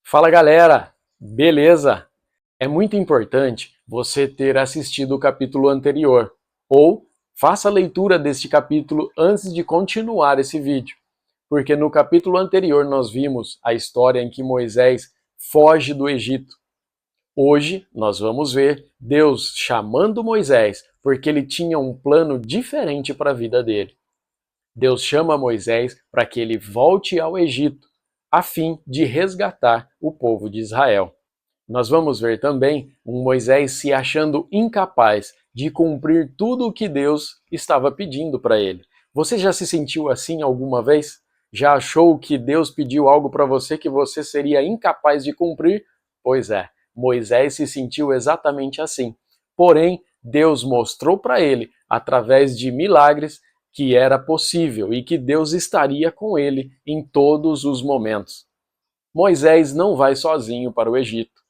Fala galera, beleza? É muito importante você ter assistido o capítulo anterior, ou faça a leitura deste capítulo antes de continuar esse vídeo, porque no capítulo anterior nós vimos a história em que Moisés foge do Egito. Hoje nós vamos ver Deus chamando Moisés, porque ele tinha um plano diferente para a vida dele. Deus chama Moisés para que ele volte ao Egito, a fim de resgatar o povo de Israel. Nós vamos ver também um Moisés se achando incapaz de cumprir tudo o que Deus estava pedindo para ele. Você já se sentiu assim alguma vez? Já achou que Deus pediu algo para você que você seria incapaz de cumprir? Pois é, Moisés se sentiu exatamente assim. Porém, Deus mostrou para ele, através de milagres, que era possível e que Deus estaria com ele em todos os momentos. Moisés não vai sozinho para o Egito.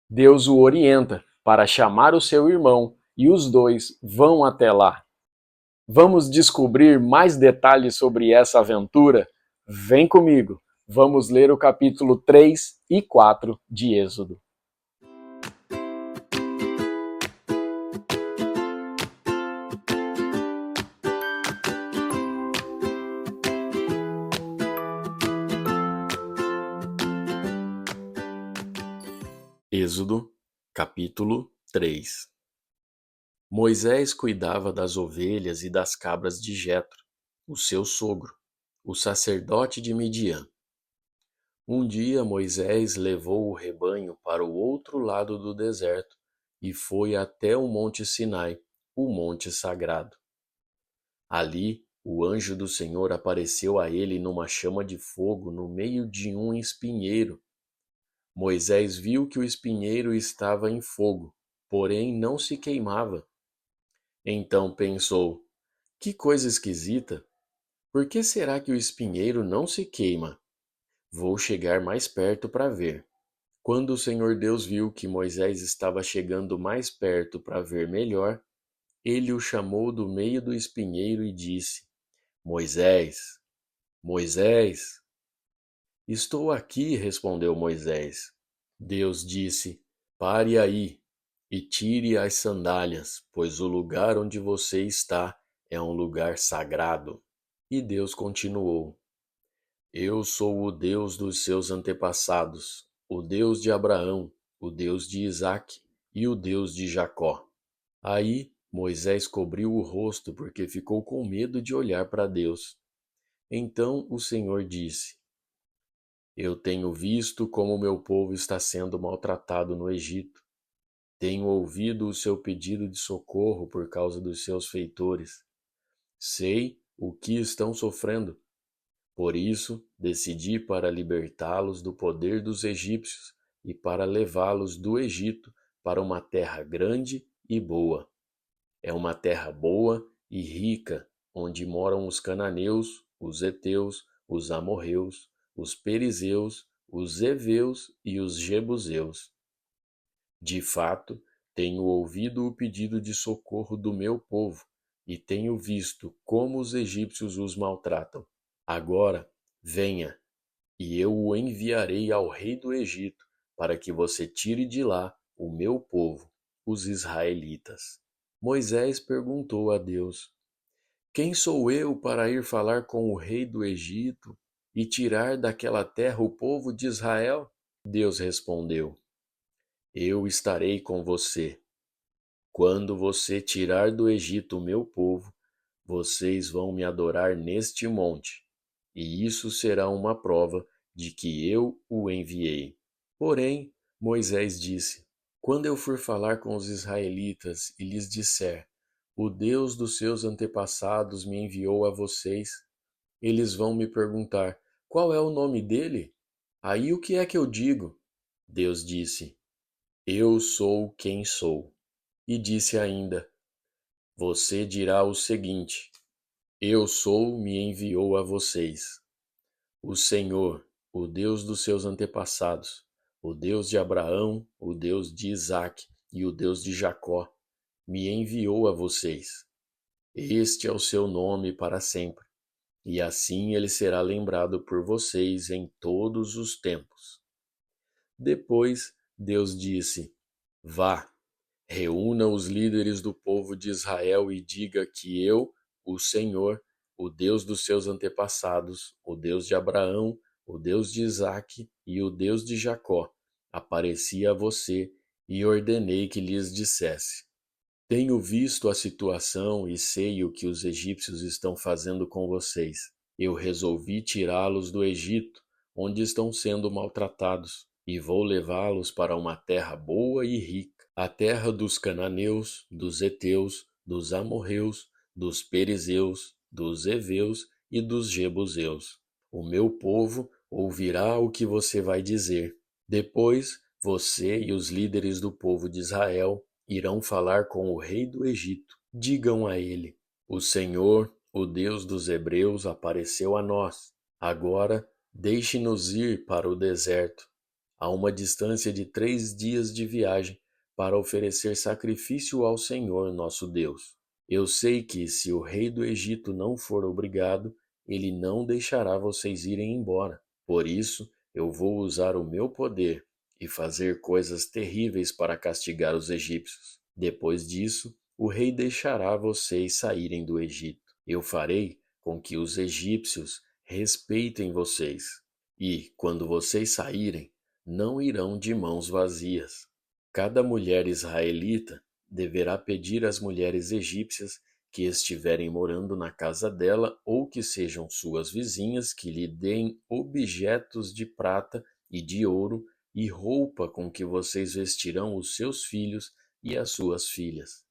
Deus o orienta para chamar o seu irmão e os dois vão até lá. Vamos descobrir mais detalhes sobre essa aventura? Vem comigo, vamos ler o capítulo 3 e 4 de Êxodo. Êxodo, capítulo 3. Moisés cuidava das ovelhas e das cabras de Jetro, o seu sogro, o sacerdote de Midian. Um dia Moisés levou o rebanho para o outro lado do deserto e foi até o Monte Sinai, o monte sagrado. Ali, o anjo do Senhor apareceu a ele numa chama de fogo no meio de um espinheiro. Moisés viu que o espinheiro estava em fogo, porém não se queimava. Então pensou: que coisa esquisita! Por que será que o espinheiro não se queima? Vou chegar mais perto para ver. Quando o Senhor Deus viu que Moisés estava chegando mais perto para ver melhor, ele o chamou do meio do espinheiro e disse: Moisés, Moisés. Estou aqui, respondeu Moisés. Deus disse: pare aí e tire as sandálias, pois o lugar onde você está é um lugar sagrado. E Deus continuou: eu sou o Deus dos seus antepassados, o Deus de Abraão, o Deus de Isaque e o Deus de Jacó. Aí Moisés cobriu o rosto porque ficou com medo de olhar para Deus. Então o Senhor disse: eu tenho visto como meu povo está sendo maltratado no Egito. Tenho ouvido o seu pedido de socorro por causa dos seus feitores. Sei o que estão sofrendo. Por isso, decidi para libertá-los do poder dos egípcios e para levá-los do Egito para uma terra grande e boa. É uma terra boa e rica, onde moram os cananeus, os heteus, os amorreus, os perizeus, os heveus e os jebuseus. De fato, tenho ouvido o pedido de socorro do meu povo e tenho visto como os egípcios os maltratam. Agora, venha, e eu o enviarei ao rei do Egito, para que você tire de lá o meu povo, os israelitas. Moisés perguntou a Deus: quem sou eu para ir falar com o rei do Egito e tirar daquela terra o povo de Israel? Deus respondeu: eu estarei com você. Quando você tirar do Egito o meu povo, vocês vão me adorar neste monte, e isso será uma prova de que eu o enviei. Porém, Moisés disse: quando eu for falar com os israelitas e lhes disser: o Deus dos seus antepassados me enviou a vocês, eles vão me perguntar: qual é o nome dele? Aí o que é que eu digo? Deus disse: eu sou quem sou. E disse ainda: você dirá o seguinte: eu sou me enviou a vocês. O Senhor, o Deus dos seus antepassados, o Deus de Abraão, o Deus de Isaque e o Deus de Jacó, me enviou a vocês. Este é o seu nome para sempre, e assim ele será lembrado por vocês em todos os tempos. Depois Deus disse: Vá, reúna os líderes do povo de Israel e diga que eu, o Senhor, o Deus dos seus antepassados, o Deus de Abraão, o Deus de Isaque e o Deus de Jacó, apareci a você e ordenei que lhes dissesse: Tenho visto a situação e sei o que os egípcios estão fazendo com vocês. Eu resolvi tirá-los do Egito, onde estão sendo maltratados, e vou levá-los para uma terra boa e rica, a terra dos cananeus, dos heteus, dos amorreus, dos perizeus, dos heveus e dos jebuseus. O meu povo ouvirá o que você vai dizer. Depois, você e os líderes do povo de Israel irão falar com o rei do Egito. Digam a ele: O Senhor, o Deus dos hebreus, apareceu a nós. Agora, deixe-nos ir para o deserto, a uma distância de 3 dias de viagem, para oferecer sacrifício ao Senhor nosso Deus. Eu sei que, se o rei do Egito não for obrigado, ele não deixará vocês irem embora. Por isso, eu vou usar o meu poder e fazer coisas terríveis para castigar os egípcios. Depois disso, o rei deixará vocês saírem do Egito. Eu farei com que os egípcios respeitem vocês, e, quando vocês saírem, não irão de mãos vazias. Cada mulher israelita deverá pedir às mulheres egípcias que estiverem morando na casa dela ou que sejam suas vizinhas que lhe deem objetos de prata e de ouro e roupa com que vocês vestirão os seus filhos e as suas filhas.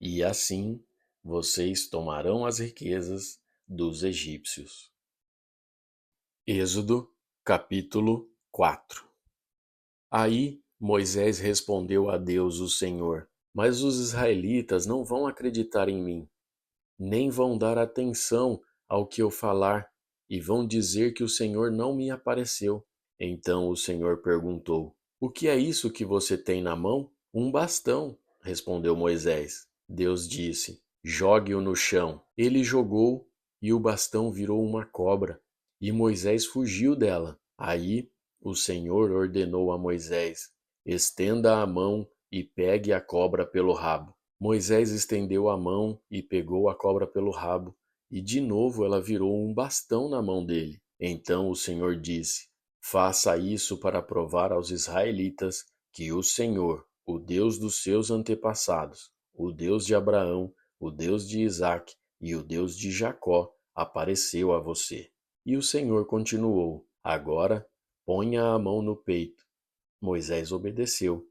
E assim vocês tomarão as riquezas dos egípcios. Êxodo, capítulo 4. Aí Moisés respondeu a Deus, o Senhor: Mas os israelitas não vão acreditar em mim, nem vão dar atenção ao que eu falar, e vão dizer que o Senhor não me apareceu. Então o Senhor perguntou: O que é isso que você tem na mão? Um bastão, respondeu Moisés. Deus disse: Jogue-o no chão. Ele jogou, e o bastão virou uma cobra, e Moisés fugiu dela. Aí o Senhor ordenou a Moisés: Estenda a mão e pegue a cobra pelo rabo. Moisés estendeu a mão e pegou a cobra pelo rabo, e de novo ela virou um bastão na mão dele. Então o Senhor disse: Faça isso para provar aos israelitas que o Senhor, o Deus dos seus antepassados, o Deus de Abraão, o Deus de Isaque e o Deus de Jacó, apareceu a você. E o Senhor continuou: Agora ponha a mão no peito. Moisés obedeceu.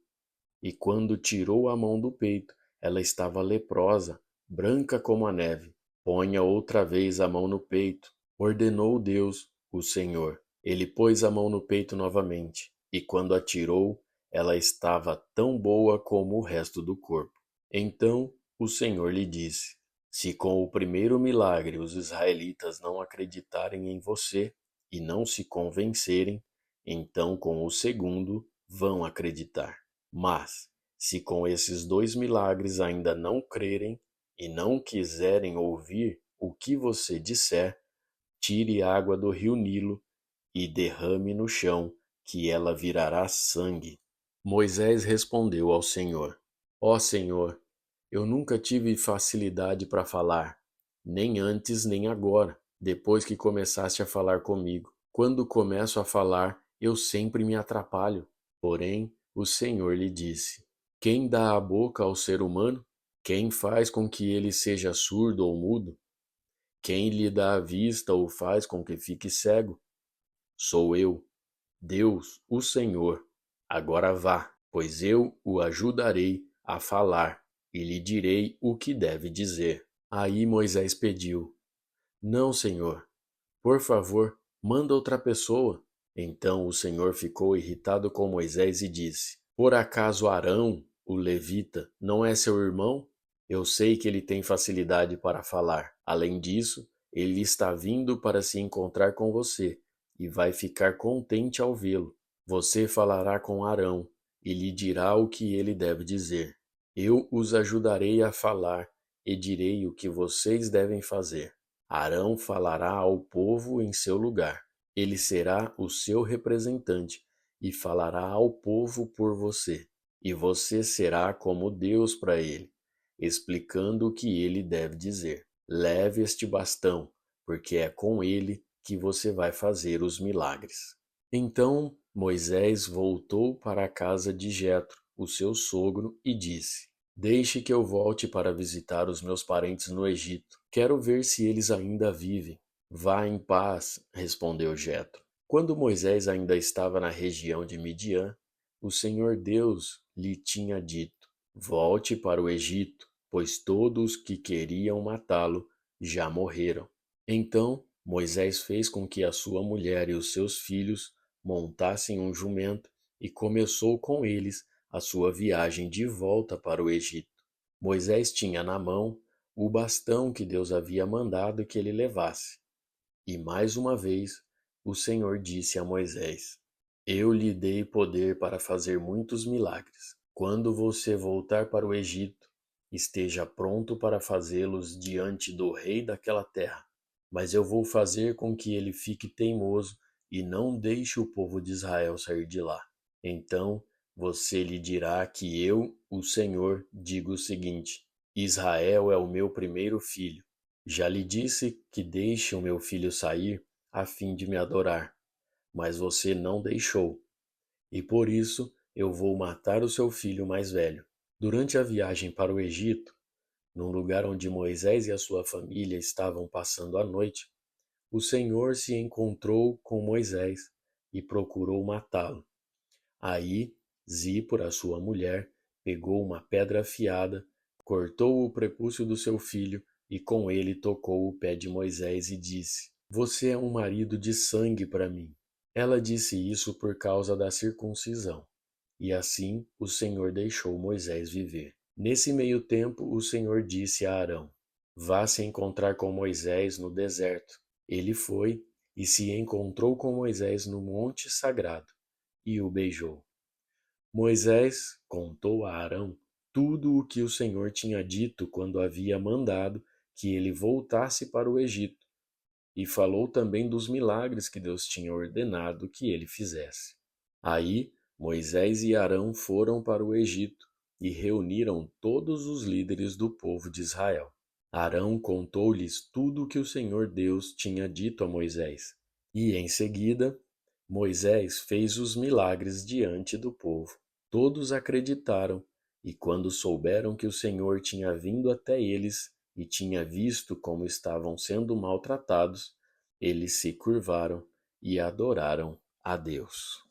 E quando tirou a mão do peito, ela estava leprosa, branca como a neve. Ponha outra vez a mão no peito, ordenou Deus, o Senhor. Ele pôs a mão no peito novamente, e quando a tirou, ela estava tão boa como o resto do corpo. Então o Senhor lhe disse: Se com o primeiro milagre os israelitas não acreditarem em você e não se convencerem, então com o segundo vão acreditar. Mas, se com esses 2 milagres ainda não crerem e não quiserem ouvir o que você disser, tire água do rio Nilo e derrame no chão, que ela virará sangue. Moisés respondeu ao Senhor: Ó Senhor, eu nunca tive facilidade para falar, nem antes nem agora, depois que começaste a falar comigo. Quando começo a falar, eu sempre me atrapalho. Porém, o Senhor lhe disse: Quem dá a boca ao ser humano? Quem faz com que ele seja surdo ou mudo? Quem lhe dá a vista ou faz com que fique cego? Sou eu, Deus, o Senhor. Agora vá, pois eu o ajudarei a falar e lhe direi o que deve dizer. Aí Moisés pediu: Não, Senhor, por favor, manda outra pessoa. Então o Senhor ficou irritado com Moisés e disse: Por acaso Arão, o levita, não é seu irmão? Eu sei que ele tem facilidade para falar. Além disso, ele está vindo para se encontrar com você e vai ficar contente ao vê-lo. Você falará com Arão e lhe dirá o que ele deve dizer. Eu os ajudarei a falar e direi o que vocês devem fazer. Arão falará ao povo em seu lugar. Ele será o seu representante e falará ao povo por você. E você será como Deus para ele, explicando o que ele deve dizer. Leve este bastão, porque é com ele que você vai fazer os milagres. Então Moisés voltou para a casa de Jetro, o seu sogro, e disse: Deixe que eu volte para visitar os meus parentes no Egito. Quero ver se eles ainda vivem. Vá em paz, respondeu Jetro. Quando Moisés ainda estava na região de Midian, o Senhor Deus lhe tinha dito: Volte para o Egito, pois todos que queriam matá-lo já morreram. Então Moisés fez com que a sua mulher e os seus filhos montassem um jumento e começou com eles a sua viagem de volta para o Egito. Moisés tinha na mão o bastão que Deus havia mandado que ele levasse. E mais uma vez o Senhor disse a Moisés: Eu lhe dei poder para fazer muitos milagres. Quando você voltar para o Egito, esteja pronto para fazê-los diante do rei daquela terra. Mas eu vou fazer com que ele fique teimoso e não deixe o povo de Israel sair de lá. Então você lhe dirá que eu, o Senhor, digo o seguinte: Israel é o meu primeiro filho. Já lhe disse que deixe o meu filho sair a fim de me adorar, mas você não deixou, e por isso eu vou matar o seu filho mais velho. Durante a viagem para o Egito, num lugar onde Moisés e a sua família estavam passando a noite, o Senhor se encontrou com Moisés e procurou matá-lo. Aí Zípora, sua mulher, pegou uma pedra afiada, cortou o prepúcio do seu filho e com ele tocou o pé de Moisés e disse: Você é um marido de sangue para mim. Ela disse isso por causa da circuncisão. E assim o Senhor deixou Moisés viver. Nesse meio tempo, o Senhor disse a Arão: Vá se encontrar com Moisés no deserto. Ele foi e se encontrou com Moisés no monte sagrado e o beijou. Moisés contou a Arão tudo o que o Senhor tinha dito quando havia mandado que ele voltasse para o Egito, e falou também dos milagres que Deus tinha ordenado que ele fizesse. Aí Moisés e Arão foram para o Egito e reuniram todos os líderes do povo de Israel. Arão contou-lhes tudo o que o Senhor Deus tinha dito a Moisés. E em seguida, Moisés fez os milagres diante do povo. Todos acreditaram, e quando souberam que o Senhor tinha vindo até eles e tinha visto como estavam sendo maltratados, eles se curvaram e adoraram a Deus.